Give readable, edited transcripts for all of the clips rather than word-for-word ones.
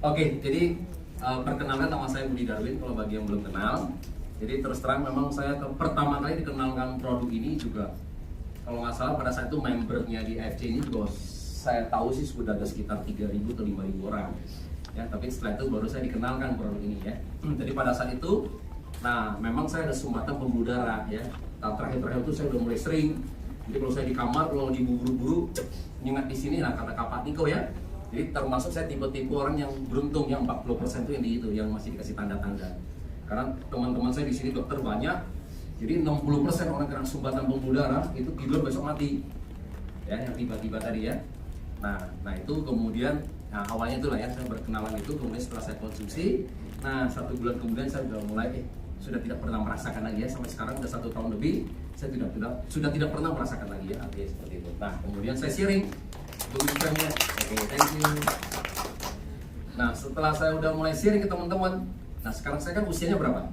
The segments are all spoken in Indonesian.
Oke, jadi perkenalkan nama saya Budi Darwin kalau bagi yang belum kenal. Jadi terus terang memang saya pertama kali dikenalkan produk ini juga kalau nggak salah pada saat itu membernya di AFC ini juga saya tahu sih sudah ada sekitar 3.000 atau 5.000 orang. Ya, tapi setelah itu baru saya dikenalkan produk ini ya. Jadi pada saat itu, nah memang saya ada sumbatan pembuluh darah ya. Nah, terakhir itu saya udah mulai sering. Jadi kalau saya di kamar, kalau lagi buru-buru, nyengat di sini, nah kata Kak Niko ya. Jadi termasuk saya tipe-tipe orang yang beruntung, yang 40% itu yang di itu, yang masih dikasih tanda-tanda. Karena teman-teman saya di sini dokter banyak, jadi 60% orang kena sumbatan pembuluh darah itu tidur besok mati. Ya, yang tiba-tiba tadi ya. Nah itu kemudian, nah awalnya itulah ya saya berkenalan itu, kemudian setelah saya konsumsi, nah 1 bulan kemudian saya sudah mulai sudah tidak pernah merasakan lagi ya, sampai sekarang sudah 1 tahun lebih saya sudah tidak pernah merasakan lagi ya, artinya seperti itu. Nah kemudian saya sharing begitu. Oke, thank you. Nah setelah saya udah mulai sharing ke teman-teman, nah sekarang saya kan usianya berapa?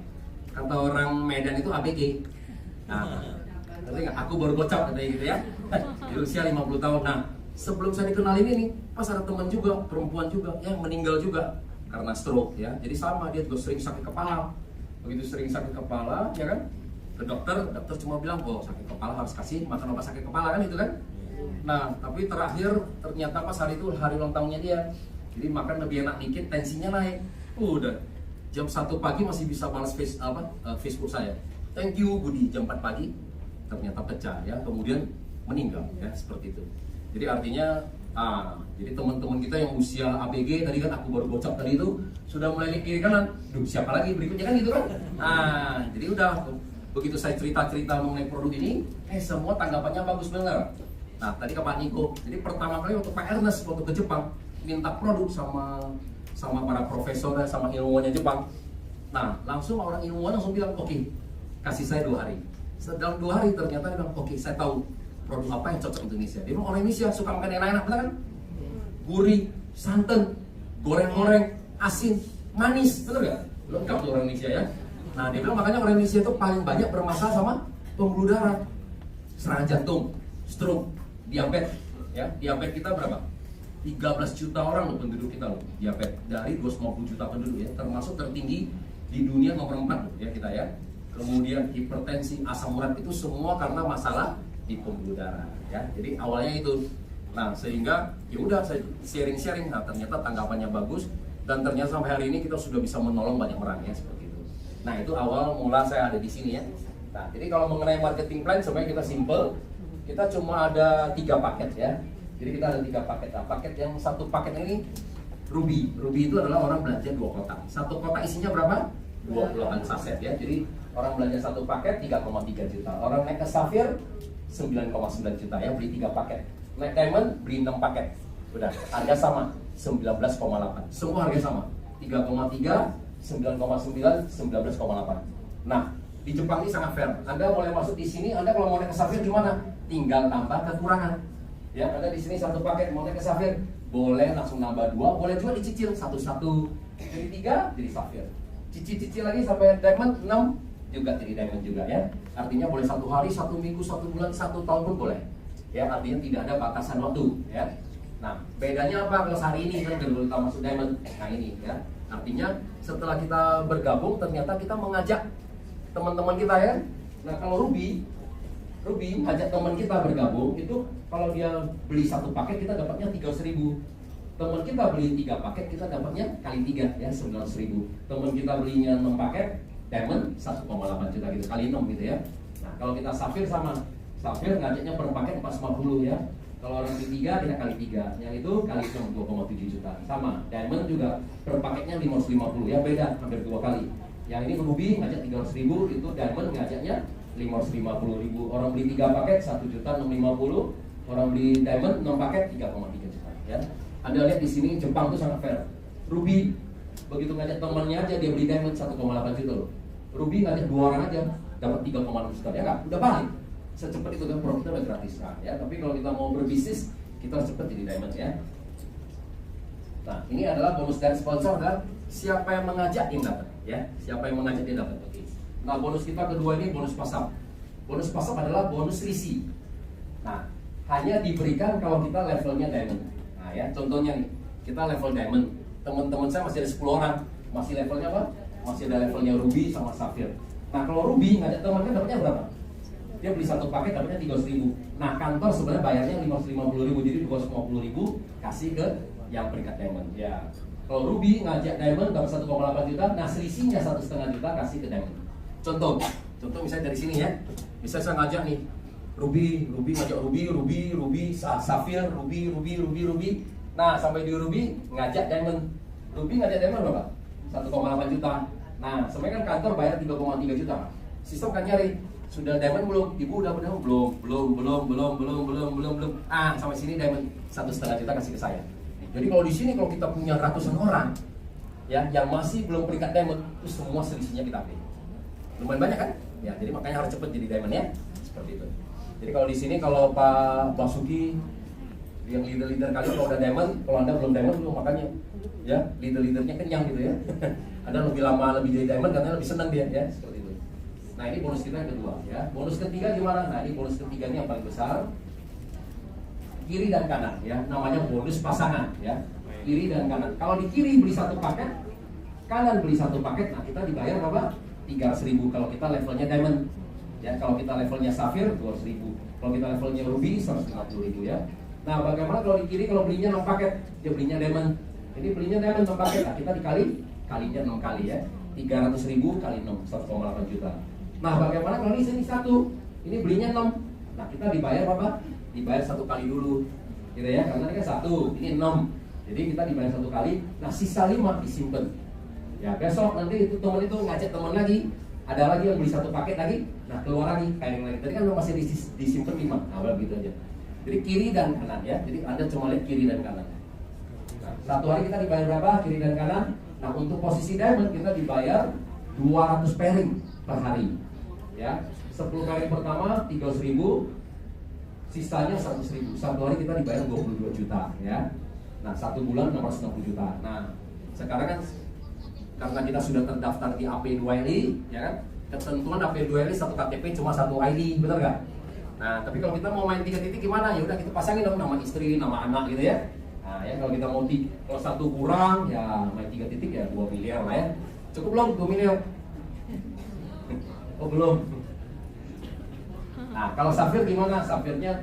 Kata orang Medan itu ABG. Nah, tapi nggak, aku baru gocap katanya gitu ya. Di usia 50 tahun. Nah sebelum saya dikenal ini nih, pas ada teman juga, perempuan juga yang meninggal juga karena stroke ya. Jadi sama, dia juga sering sakit kepala. Begitu sering sakit kepala, ya kan? Ke dokter cuma bilang, oh sakit kepala harus kasih makan obat sakit kepala kan itu kan? Nah, tapi terakhir ternyata pas hari itu hari ulang tahunnya dia. Jadi makan lebih enak dikit, tensinya naik. Udah jam 1 pagi masih bisa balas Facebook saya. Thank you Budi, jam 4 pagi ternyata pecah ya, kemudian meninggal ya, seperti itu. Jadi artinya jadi teman-teman kita yang usia ABG tadi kan aku baru bocap tadi itu sudah mulai kiri kanan. Duh, siapa lagi berikutnya kan gitu kan? Jadi udah begitu saya cerita-cerita mengenai produk ini, semua tanggapannya bagus benar. Nah, tadi ke Pak Niko. Jadi pertama kali waktu Pak Ernest waktu ke Jepang minta produk sama para profesor dan sama ilmuwannya Jepang. Nah, langsung orang ilmuwan langsung bilang, oke, kasih saya 2 hari. Dalam 2 hari ternyata dia bilang, oke, saya tahu produk apa yang cocok untuk Indonesia. Dia bilang orang Indonesia suka makan yang enak-enak, benar kan? Gurih, santan, goreng-goreng, asin, manis, benar gak? Lengkap tuh orang Indonesia ya. Nah, dia bilang makanya orang Indonesia itu paling banyak bermasalah sama pembuluh darah, serangan jantung, stroke, diabetes. Ya, diabetes kita berapa? 13 juta orang loh penduduk kita loh, diabetes dari 250 juta penduduk ya, termasuk tertinggi di dunia nomor 4 loh ya kita ya. Kemudian hipertensi, asam urat itu semua karena masalah di pembuluh darah ya. Jadi awalnya itu. Nah, sehingga ya udah saya sharing-sharing, nah ternyata tanggapannya bagus dan ternyata sampai hari ini kita sudah bisa menolong banyak orang ya seperti itu. Nah, itu awal mula saya ada di sini ya. Nah, jadi kalau mengenai marketing plan sebenarnya kita simple. Kita cuma ada 3 paket ya. Jadi kita ada 3 paket. Nah, paket yang 1 paket ini Ruby. Ruby itu adalah orang belanja 2 kotak. 1 kotak isinya berapa? 28 saset ya. Jadi orang belanja 1 paket 3,3 juta. Orang naik ke Safir 9,9 juta ya, beli 3 paket. Naik Diamond beli 6 paket. Udah, harga sama 19,8. Semua harga sama. 3,3, 9,9, 19,8. Nah, di Jepang ini sangat fair. Anda boleh masuk di sini, Anda kalau mau naik ke Safir gimana? Tinggal tambah kekurangan. Ya, Anda di sini 1 paket mau naik ke Safir, boleh langsung nambah 2, boleh juga dicicil satu-satu. Jadi 3 jadi Safir. Cicil-cicil lagi sampai Diamond 6 juga jadi Diamond juga ya. Artinya boleh 1 hari, 1 minggu, 1 bulan, 1 tahun pun boleh. Ya, artinya tidak ada batasan waktu ya. Nah, bedanya apa kalau hari ini kan baru kita masuk Diamond? Nah, ini ya. Artinya setelah kita bergabung ternyata kita mengajak teman-teman kita ya. Nah, kalau Ruby ngajak teman kita bergabung itu kalau dia beli 1 paket kita dapatnya 300.000. Teman kita beli 3 paket kita dapatnya kali 3 ya 900.000. Teman kita belinya 6 paket Diamond 1,8 juta gitu kali 6 gitu ya. Nah, kalau kita Safir sama. Safir ngajaknya per paket 450 ya. Kalau orang beli 3 kita kali 3. Yang itu kali 6 2,7 juta. Sama. Diamond juga per paketnya 550 ya, beda hampir 2 kali. Yang ini Ruby ngajak 300.000, itu Diamond ngajaknya 550.000. Orang beli 3 paket 1.650.000. Orang beli Diamond 6 paket 3,3 juta ya. Anda lihat di sini Jepang itu sangat fair. Ruby begitu ngajak temannya aja dia beli Diamond 1,8 juta loh. Ruby ngajak 2 orang aja dapat 3,6 juta ya kan? Udah balik. Secepat itu kan profitnya udah gratis kan ya. Tapi kalau kita mau berbisnis kita harus cepat jadi Diamond ya. Nah, ini adalah bonus dari sponsor dan siapa yang mengajak yang dapat ya. Siapa yang mengajak dia dapat. Oke. Nah, bonus kita kedua ini bonus pasar. Bonus pasar adalah bonus risi. Nah, hanya diberikan kalau kita levelnya Diamond. Nah ya, contohnya nih, kita level Diamond. teman-teman saya masih ada 10 orang, masih levelnya apa? Masih ada levelnya Ruby sama Sapphire. Nah kalau Ruby ngajak temannya dapatnya berapa? Dia beli satu paket dapatnya 300.000. Nah kantor sebenarnya bayarnya 550.000, jadi 250.000 kasih ke yang peringkat Diamond. Ya. Kalau Ruby ngajak Diamond dapat 1,8 juta, nah selisihnya 1,5 juta kasih ke Diamond. Contoh misalnya dari sini ya. Misalnya saya ngajak nih Ruby ngajak Ruby, Sapphire, Ruby. Nah sampai di Ruby ngajak Diamond. Ruby ngajak Diamond berapa? 1,8 juta. Nah sebenarnya kan kantor bayar 3,3 juta. Sistem kan nyari, sudah Diamond belum? Ibu udah benar? Belum. Ah sampai sini Diamond 1,5 juta kasih ke saya. Jadi kalau di sini kalau kita punya ratusan orang ya yang masih belum peringkat Diamond, itu semua selisihnya kita ambil. Lumayan banyak kan? Ya, jadi makanya harus cepat jadi Diamond ya. Seperti itu. Jadi kalau di sini kalau Pak Basuki yang leader kali kalau udah Diamond, kalau Anda belum Diamond belum makanya ya leadernya kenyang gitu ya. Ada lebih lama lebih jadi Diamond karena lebih senang dia ya, seperti itu. Nah, ini bonus kita yang kedua ya. Bonus ketiga gimana? Nah, ini bonus ketiga ini yang paling besar. Kiri dan kanan ya, namanya bonus pasangan ya. Kiri dan kanan. Kalau di kiri beli satu paket, kanan beli satu paket, nah kita dibayar berapa? 300.000 kalau kita levelnya Diamond. Ya, kalau kita levelnya Sapphire 200.000. Kalau kita levelnya Ruby 150.000 ya. Nah, bagaimana kalau di kiri kalau belinya 6 paket, dia belinya Diamond. Ini belinya Diamond 6 paket, nah kita kalinya 6 kali ya. 300.000 kali 6, 1,8 juta. Nah, bagaimana kalau ini sini 1? Ini belinya 6. Nah, kita dibayar berapa? Dibayar 1 kali dulu. Gitu ya, karena ini kan 1, ini 6. Jadi kita dibayar 1 kali, nah sisa 5 disimpan. Ya, besok nanti itu teman itu ngajak teman lagi, ada lagi yang beli 1 paket lagi, nah keluar lagi kayak yang lain. Tadi kan masih disimpan 5. Nah, begitu aja. Jadi kiri dan kanan ya. Jadi Anda cuma lihat kiri dan kanan. Nah, satu hari kita dibayar berapa? Kiri dan kanan. Nah, untuk posisi Diamond kita dibayar 200 pairing per hari. Ya. 10 pairing pertama 300.000, sisanya 100.000. Satu hari kita dibayar 22 juta ya. Nah, 1 bulan 660 juta. Nah, sekarang kan karena kita sudah terdaftar di AP2LI, ya kan? Ketentuan AP2LI 1 KTP cuma 1 ID, benar nggak? Nah, tapi kalau kita mau main 3 titik gimana? Ya udah kita pasangin dong nama istri, nama anak gitu ya. Nah, ya kalau kita mau kalau 1 kurang, ya main 3 titik ya 2 miliar lah ya. Cukup belum 2 miliar? Oh belum. Nah, kalau Sapphire gimana? Sapphire-nya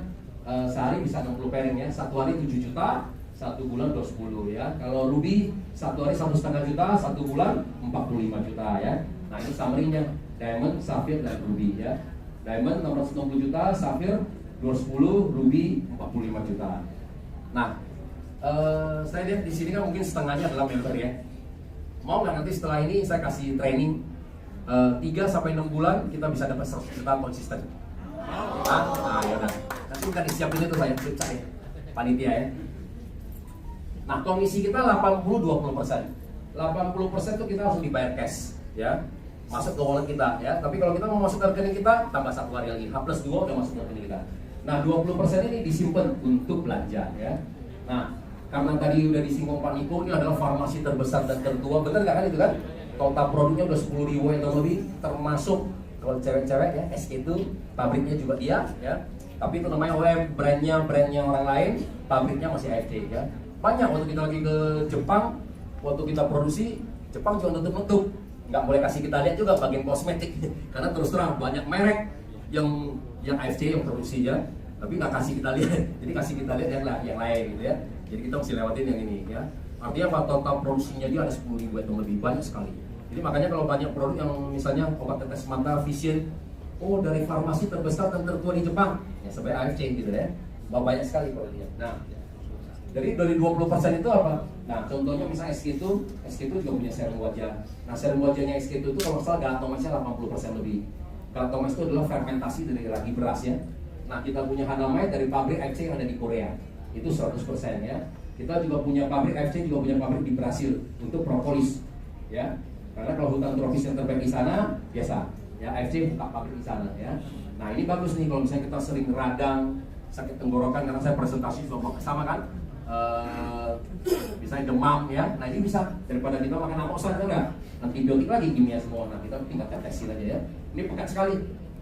sehari bisa 60 pairing ya. 1 hari 7 juta, 1 bulan 210 ya. Kalau Ruby 1 hari 1,5 juta, 1 bulan 45 juta ya. Nah, ini summary-nya Diamond, Sapphire dan Ruby ya. Diamond 660 juta, Sapphire 210, Ruby 45 juta. Nah, saya lihat di sini kan mungkin setengahnya adalah member ya. Mau nggak nanti setelah ini saya kasih training 3-6 bulan kita bisa dapat 100 juta konsisten. Nah, ya udah. Nanti kita disiapin itu saya periksa ya, panitia ya. Nah, komisi kita 80-20%. 80% itu kita langsung dibayar cash ya. Masuk ke wallet kita ya. Tapi kalau kita mau masuk ke rekening kita tambah 1 hari lagi. H+2 udah masuk ke rekening kita. Nah, 20% ini disimpan untuk belanja ya. Nah, karena tadi udah disinggung Pak Niko, ini adalah farmasi terbesar dan tertua, bener nggak kan itu kan? Total produknya udah 10.000 atau lebih, termasuk kalau cewek-cewek ya, SK itu pabriknya juga dia ya. Tapi itu namanya brandnya orang lain, pabriknya masih AFC ya. Banyak waktu kita lagi ke Jepang, waktu kita produksi, Jepang juga nutup-nutup. Nggak boleh kasih kita lihat juga bagian kosmetik karena terus terang banyak merek yang AFC yang produksi ya, tapi nggak kasih kita lihat. Jadi kasih kita lihat yang lain gitu ya. Jadi kita mesti lewatin yang ini ya. Artinya apa, total produksinya dia ada 10.000 atau lebih, banyak sekali. Jadi makanya kalau banyak produk yang misalnya obat tetes mata Vision, oh dari farmasi terbesar dan tertua di Jepang, ya sebagai AFC gitu ya. Banyak sekali produknya. Nah, dari 20% itu apa? Nah, contohnya misalnya SK itu juga punya serum wajah. Nah, serum wajahnya SK itu kalau salah galactomycin 80% lebih. Galactomycin itu adalah fermentasi dari ragi beras ya. Nah, kita punya Hanamide dari pabrik AFC yang ada di Korea. Itu 100% ya. Kita juga punya pabrik AFC, juga punya pabrik di Brasil untuk propolis ya. Karena kalau hutan tropis yang terbaik di sana biasa ya, AFC buka pabrik di sana ya. Nah, ini bagus nih kalau misalnya kita sering radang, sakit tenggorokan, karena saya presentasi sama kan, misalnya demam ya. Nah, ini bisa daripada kita makan amoxan kan enggak, antibiotik lagi kimia semua. Nah, kita tinggal tetesin aja ya. Ini pekat sekali.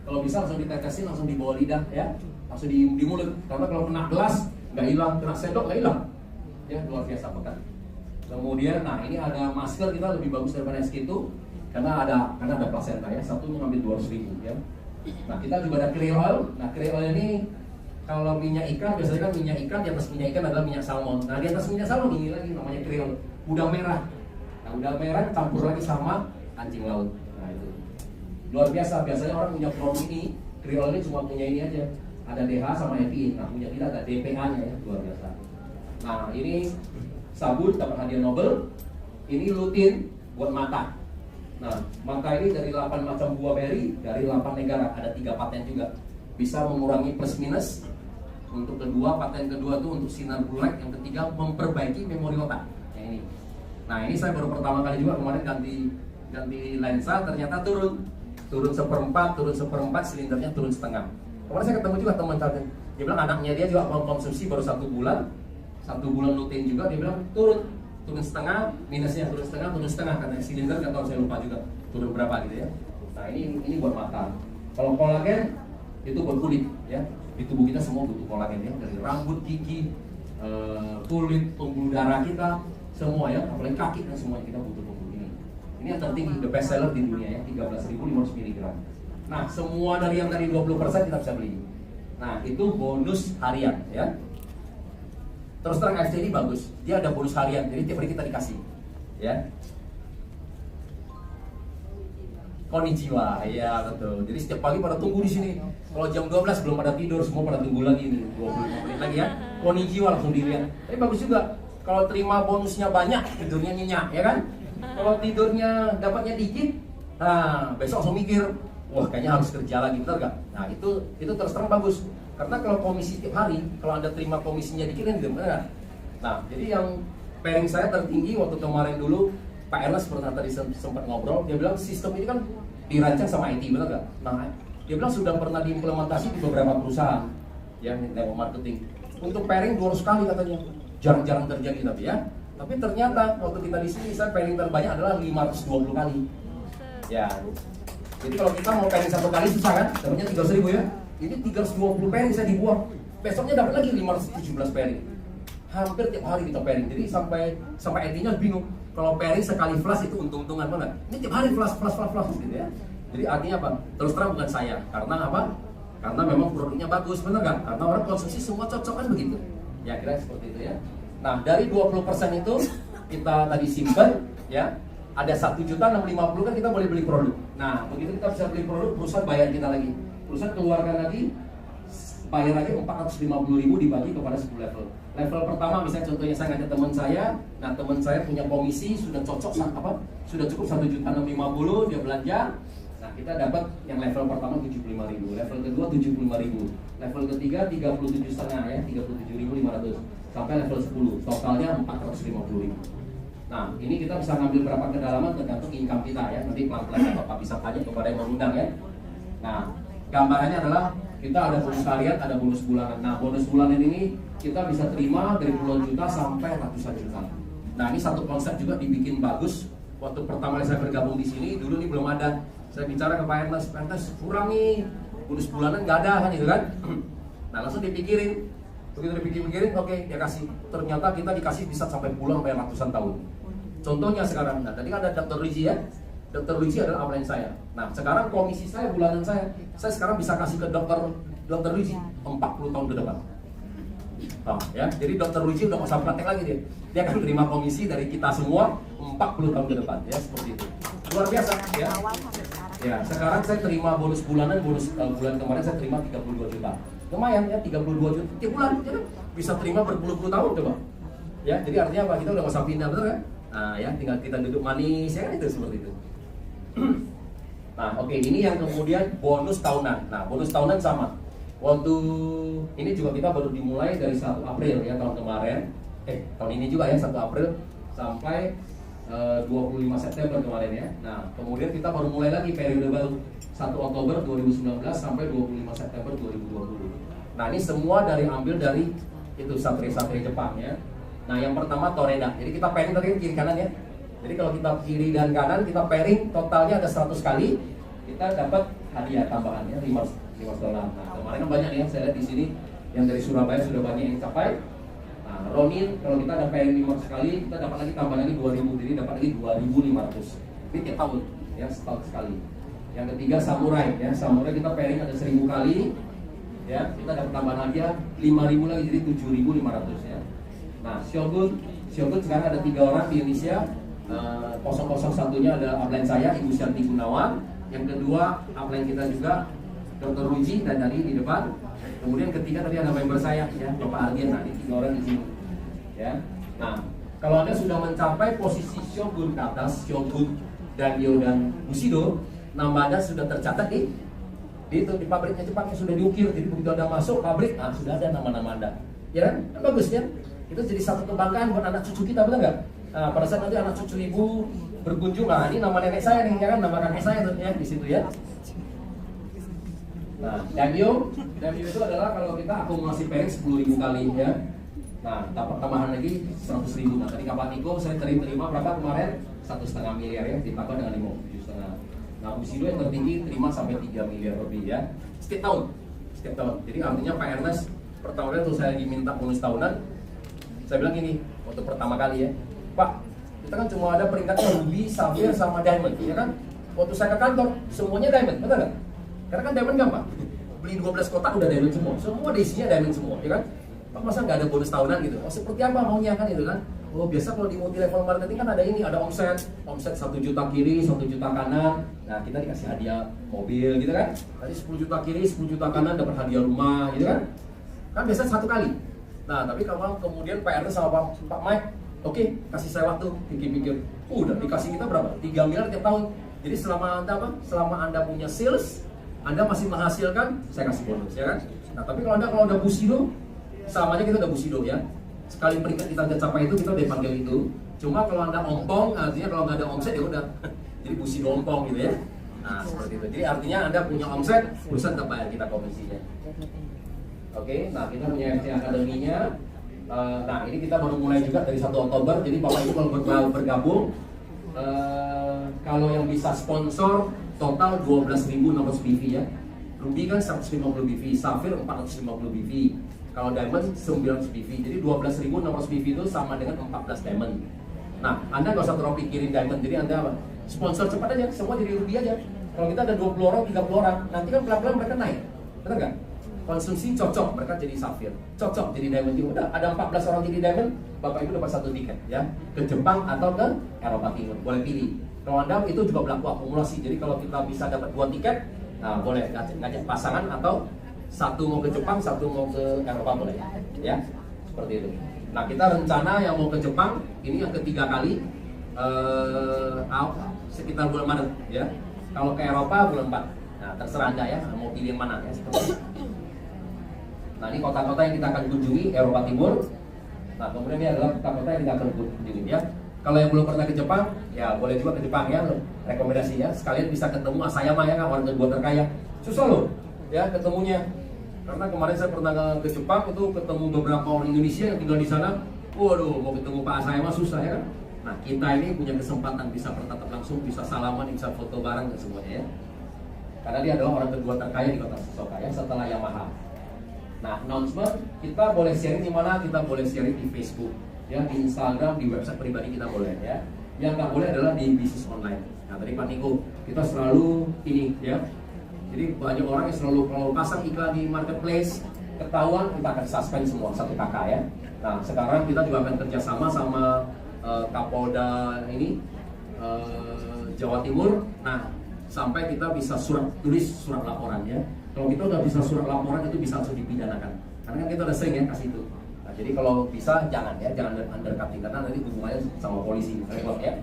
Kalau bisa langsung ditetesin, langsung di bawah lidah ya, langsung di mulut. Karena kalau kena gelas nggak hilang, kena sendok nggak hilang ya, luar biasa pekat. Kemudian, nah ini ada masker kita lebih bagus daripada SK2 karena ada placenta ya, satu mengambil 200.000 ya. Nah kita juga ada krill oil. Nah krill oil ini kalau minyak ikan biasanya kan minyak ikan, di atas minyak ikan adalah minyak salmon. Nah di atas minyak salmon ini lagi namanya krill, udang merah. Nah udang merah campur lagi sama anjing laut. Nah itu luar biasa. Biasanya orang punya produk ini, krill oil ini cuma punya ini aja, ada DH sama FI. Nah punya kita ada DPA-nya ya, luar biasa. Nah ini sabun dapat hadiah Nobel. Ini lutein buat mata. Nah mata ini dari 8 macam buah beri dari 8 negara, ada 3 paten juga, bisa mengurangi plus minus. Untuk kedua, paten kedua itu untuk sinar black, yang ketiga memperbaiki memori otak. Yang ini. Nah ini saya baru pertama kali juga kemarin ganti lensa, ternyata turun seperempat, silindernya turun setengah. Kemarin saya ketemu juga teman saya, dia bilang anaknya dia juga konsumsi baru 1 bulan lutein juga, dia bilang turun setengah, minusnya turun setengah karena silinder nggak tahu, saya lupa juga turun berapa gitu ya. Nah ini buat mata. Kalau kolagen itu buat kulit ya. Di tubuh kita semua butuh kolagen ya, dari rambut, gigi, kulit, pembuluh darah kita semua ya, apalagi kaki dan semuanya kita butuh pembuluh ini. Ini yang tertinggi, the best seller di dunia ya, 13.500 mg. Nah semua dari yang tadi 20% kita bisa beli. Nah itu bonus harian ya. Terus terang FC ini bagus, dia ada bonus harian, jadi tiap hari kita dikasih ya. Konnichiwa, iya betul. Jadi setiap pagi pada tunggu di sini. Kalau jam 12 belum pada tidur, semua pada tunggu lagi nih, 25 menit lagi ya. Konnichiwa langsung dilihat. Tapi bagus juga. Kalau terima bonusnya banyak, tidurnya nyenyak, ya kan? Kalau tidurnya dapatnya dikit, nah besok langsung mikir, wah kayaknya harus kerja lagi, betul gak? Nah itu terus terang bagus. Karena kalau komisi tiap hari, kalau Anda terima komisinya dikit kan tidak benar. Nah, jadi yang pairing saya tertinggi waktu kemarin dulu, Pak Ernest pernah tadi sempat ngobrol, dia bilang sistem ini kan dirancang sama IT, benar nggak? Nah, dia bilang sudah pernah diimplementasi di beberapa perusahaan, ya, network marketing. Untuk pairing 200 kali katanya, jarang-jarang terjadi tapi ya. Tapi ternyata waktu kita di sini, saya pairing terbanyak adalah 520 kali. Ya, jadi kalau kita mau pairing 1 kali susah kan? Dapatnya 300.000 ya. Ini 320 pairing saya dibuang. Besoknya dapat lagi 517 pairing. Hampir tiap hari kita pairing. Jadi sampai intinya bingung. Kalau pairing sekali flash itu untung-untungan mana? Ini tiap hari flash gitu ya. Jadi artinya apa? Terus terang bukan saya. Karena apa? Karena memang produknya bagus, benar nggak? Karena orang konsumsi semua cocok kan begitu. Ya kira seperti itu ya. Nah dari 20% itu kita tadi simpan ya. Ada 1.650.000 kan kita boleh beli produk. Nah begitu kita bisa beli produk, perusahaan bayar kita lagi. Perusahaan keluarkan lagi, bayar lagi 450.000 dibagi kepada 10 level. Level pertama misalnya contohnya saya ngajak teman saya, nah teman saya punya komisi sudah cocok sudah cukup 1.650.000 dia belanja. Nah kita dapat yang level pertama 75.000, level kedua 75.000, level ketiga 37,5 ya, 37.500 sampai level 10, totalnya 450.000. Nah ini kita bisa ngambil berapa kedalaman tergantung income kita ya, nanti pelan-pelan Bapak bisa tanya kepada yang mengundang ya. Nah gambarannya adalah kita ada bonus harian, ada bonus bulanan. Nah bonus bulanan ini kita bisa terima dari puluhan juta sampai ratusan juta. Nah ini satu konsep juga dibikin bagus. Waktu pertama kali saya bergabung di sini, dulu ini belum ada. Saya bicara ke Pak Ernest kurang nih, bonus bulanan nggak ada kan gitu kan. Nah langsung dipikirin, begitu dipikirin, oke dia kasih. Ternyata kita dikasih bisa sampai puluhan sampai ratusan tahun. Contohnya sekarang, nah tadi kan ada Dr. Luigi ya. Dr. Luigi adalah upline saya. Nah, sekarang komisi saya bulanan saya sekarang bisa kasih ke Dr. Luigi 40 tahun ke depan. Nah, ya, jadi Dr. Luigi udah nggak usah praktek lagi dia. Dia akan terima komisi dari kita semua 40 tahun ke depan, ya seperti itu. Luar biasa, ya. Ya, sekarang saya terima bonus bulanan, bulan kemarin saya terima 32 juta. Lumayan ya, 32 juta tiap bulan, ya, bisa terima berpuluh-puluh tahun coba. Ya, jadi artinya apa? Kita udah nggak usah pindah, betul kan? Nah, ya, tinggal kita duduk manis, ya kan itu seperti itu. Nah oke, ini yang kemudian bonus tahunan. Nah bonus tahunan sama. Waktu ini juga kita baru dimulai dari 1 April ya tahun kemarin. Tahun ini juga ya 1 April sampai 25 September kemarin ya. Nah kemudian kita baru mulai lagi periode baru 1 Oktober 2019 sampai 25 September 2020. Nah ini semua ambil dari itu satria-satria Jepang ya. Nah yang pertama Toreda. Jadi kita pairing tadi kiri kanan ya. Jadi kalau kita kiri dan kanan kita pairing totalnya ada 100 kali, kita dapat hadiah tambahannya $500. Nah kemarin kan banyak ya, saya lihat di sini yang dari Surabaya sudah banyak yang capai. Nah Nah, Ronin kalau kita ada pairing 500 kali, kita dapat lagi tambah lagi 2000, jadi dapat lagi 2500. Ini tiap tahun ya, setahun sekali. Yang ketiga Samurai ya, Samurai kita pairing ada 1000 kali ya, kita dapat tambahan hadiah 5000 lagi, jadi 7500 ya. Nah, Shogun sekarang ada 3 orang di Indonesia. 001-nya ada upline saya, Ibu Syanti Gunawan. Yang kedua upline kita juga Dr. Ruji dan tadi di depan. Kemudian ketiga tadi ada member saya ya, Bapak Ardian. Nah, ini 3 orang di sini ya. Nah, kalau Anda sudah mencapai posisi Shogun ke atas, Shogun, Danyo dan Bushido, nama Anda sudah tercatat di pabriknya Jepang yang sudah diukir. Jadi begitu Anda masuk pabrik, sudah ada nama-nama Anda. Ya kan? Bagus ya. Itu jadi satu kebanggaan buat anak cucu kita, betul nggak? Nah, pada saat nanti anak cucu ibu berkunjung, ini nama nenek saya nih, ya kan? Nama kakek saya tuh ya di situ ya. Nah, Danyo itu adalah kalau kita akumulasi pairing 10.000 kali ya. Nah, dapat tambahan lagi 100.000. Nah, tadi Kapan Niko saya terima berapa kemarin? 1,5 miliar ya, ditambah dengan 5,7. Nah, Bushido yang tertinggi terima sampai 3 miliar lebih ya. Setiap tahun. Jadi artinya Pak Ernest pertama kali tuh saya diminta bonus tahunan. Saya bilang gini, waktu pertama kali ya, Pak, kita kan cuma ada peringkatnya Ruby, Sapphire, sama Diamond, ya kan? Waktu saya ke kantor, semuanya Diamond, betul nggak? Karena kan Diamond gampang, beli 12 kotak udah Diamond semua isinya Diamond semua, ya kan? Pak, masa nggak ada bonus tahunan gitu? Oh, seperti apa maunya kan itu kan? Oh, biasa kalau di multi level marketing kan ada ini, ada omset 1 juta kiri, 1 juta kanan. Nah, kita dikasih hadiah mobil gitu kan? Tadi 10 juta kiri, 10 juta kanan dapat hadiah rumah, gitu kan? Kan biasa 1 kali. Nah, tapi kalau kemudian Pak RT sama Pak Mike, oke, kasih saya waktu pikir-pikir. Udah dikasih kita berapa? 3 miliar tiap tahun. Jadi selama Anda punya sales, Anda masih menghasilkan, saya kasih bonus, ya kan? Nah, tapi kalau udah Bushido, sama aja kita udah Bushido ya. Sekali peringkat kita capai itu, kita udah dipanggil itu. Cuma kalau Anda ompong, artinya kalau nggak ada omset ya udah. Jadi Bushido ompong gitu ya. Nah, seperti itu. Jadi artinya Anda punya omset, urusan tetap bayar kita komisinya. Oke, nah kita punya FC Akademinya. Nah, ini kita baru mulai juga dari 1 Oktober. Jadi Bapak Ibu kalau bergabung, kalau yang bisa sponsor total 12.600 BV ya. Ruby kan 150 BV, Sapphire 450 BV. Kalau Diamond 900 BV. Jadi 12.600 BV itu sama dengan 14 Diamond. Nah, Anda nggak usah terlalu pikirin Diamond. Jadi Anda apa? Sponsor cepat aja, semua jadi Ruby aja. Kalau kita ada 20 orang, 30 orang, nanti kan pelan-pelan mereka naik. Benar nggak? Konsumsi cocok, mereka jadi Sapphire, cocok jadi Diamond juga. Udah ada 14 orang jadi Diamond, Bapak Ibu dapat 1 tiket ya, ke Jepang atau ke Eropa Timur, boleh pilih. Kalau Anda itu juga berlaku akumulasi, jadi kalau kita bisa dapat 2 tiket, nah boleh ngajak pasangan atau 1 mau ke Jepang, 1 mau ke Eropa boleh ya, seperti itu. Nah, kita rencana yang mau ke Jepang ini yang ketiga kali, sekitar bulan Maret ya. Kalau ke Eropa bulan 4. Nah, terserah Anda ya, mau pilih yang mana ya, seperti itu. Nah, ini kota-kota yang kita akan kunjungi, Eropa Timur. Nah, kemudian ini adalah kota-kota yang kita akan kunjungi ya. Kalau yang belum pernah ke Jepang, ya boleh juga ke Jepang ya, rekomendasinya. Sekalian bisa ketemu Asayama ya, orang kedua terkaya. Susah loh ya ketemunya. Karena kemarin saya pernah ke Jepang, itu ketemu beberapa orang Indonesia yang tinggal di sana. Waduh, mau ketemu Pak Asayama susah ya kan. Nah, kita ini punya kesempatan bisa bertatap langsung, bisa salaman, bisa foto bareng dan semuanya ya. Karena dia adalah orang kedua terkaya di kota Shizuoka ya, setelah Yamaha. Nah, announcement kita boleh sharing di mana? Kita boleh sharing di Facebook, ya, di Instagram, di website pribadi kita boleh, ya. Yang nggak boleh adalah di bisnis online. Nah, tadi Pak Niko, kita selalu ini, ya. Jadi banyak orang yang selalu kalau pasang iklan di marketplace, ketahuan kita akan suspend semua 1 kakak ya. Nah, sekarang kita juga akan kerjasama sama Kapolda ini Jawa Timur. Nah, sampai kita bisa tulis surat laporan ya. Kalau kita udah bisa surat laporan itu bisa langsung dipidanakan. Karena kan kita udah sering ya kasih itu. Nah, jadi kalau bisa jangan undercutting karena nanti hubungannya sama polisi repot ya.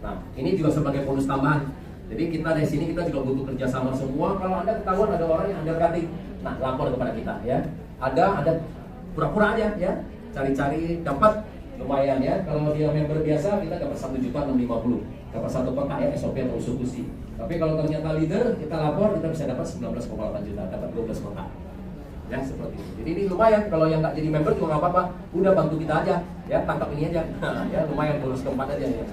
Nah, ini juga sebagai bonus tambahan. Jadi kita dari sini kita juga butuh kerjasama semua. Kalau Anda ketahuan ada orang yang undercutting, nah lapor kepada kita ya. Ada pura-pura aja ya. Cari-cari dapat lumayan ya. Kalau dia member biasa kita dapat 1.650.000. Dapat 1 pekan ya SOP atau Usukushi. Tapi kalau ternyata leader kita lapor kita bisa dapat 19,8 juta, dapat 12 pekan. Ya seperti itu. Jadi ini lumayan kalau yang nggak jadi member juga nggak apa-apa. Udah bantu kita aja ya, tangkap ini aja. Ya lumayan bonus keempat aja ya.